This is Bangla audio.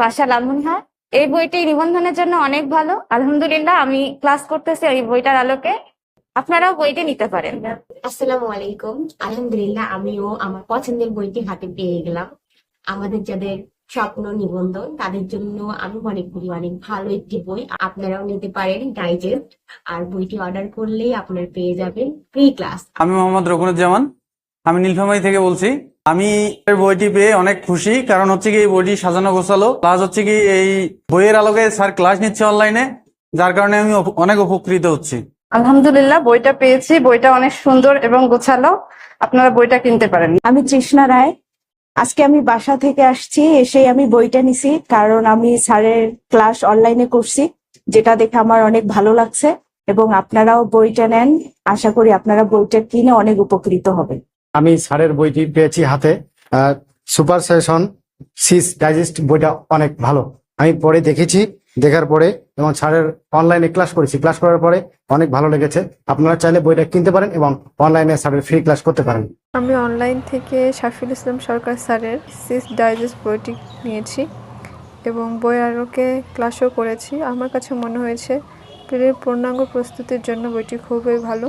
ভাষা লালমনিরহাট। এই বইটি নিবন্ধনের জন্য অনেক ভালো। আলহামদুলিল্লাহ, আমি ক্লাস করতেছি এই বইটার আলোকে। আপনারাও বইটি নিতে পারেন। আসসালামু আলাইকুম। আলহামদুলিল্লাহ, আমিও আমার পছন্দের বইটি হাতে পেয়ে গেলাম। আমাদের যাদের স্বপ্ন নিবন্ধন তাদের জন্য আমি মনে করি অনেক ভালো একটি বই। আপনারাও নিতে পারেন ডাইজেস্ট। আর বইটি অর্ডার করলেই আপনারা পেয়ে যাবেন ফ্রি ক্লাস। আমি মোহাম্মদ রকুনুজ্জামান, আমি নীলফামারী থেকে বলছি। আমি এই বইটি পেয়ে অনেক খুশি, কারণ হচ্ছে কি এই বইটি সাজানো গোছালো, প্লাস হচ্ছে কি এই বইয়ের আলোকে স্যার ক্লাস নিচ্ছে অনলাইনে, যার কারণে আমি অনেক উপকৃত হচ্ছি। আলহামদুলিল্লাহ, বইটা পেয়েছি। বইটা অনেক সুন্দর এবং গোছালো। আপনারা বইটা কিনতে পারেন। আমি তৃষ্ণা রায়। আজকে আমি বাসা থেকে আসছি, এসেই আমি বইটা নিছি, কারণ আমি স্যারের ক্লাস অনলাইনে করছি, যেটা দেখে আমার অনেক ভালো লাগছে। এবং আপনারাও বইটা নেন, আশা করি আপনারা বইটা কিনে অনেক উপকৃত হবেন। আমি স্যারের বইটি পেয়েছি হাতে, সুপার সেশন সিস ডাইজেস্ট। বইটা অনেক ভালো, আমি পড়ে দেখেছি, দেখার পরে এবং স্যারের অনলাইনে ক্লাস করেছি, ক্লাস করার পরে অনেক ভালো লেগেছে। আপনারা চাইলে বইটা কিনতে পারেন এবং অনলাইনে স্যারের ফ্রি ক্লাস করতে পারেন। আমি অনলাইন থেকে শাফিউল ইসলাম সরকার স্যারের সিস ডাইজেস্ট বইটি নিয়েছি এবং বই আলোকে ক্লাসও করেছি। আমার কাছে মনে হয়েছে পূর্ণাঙ্গ প্রস্তুতির জন্য বইটি খুবই ভালো।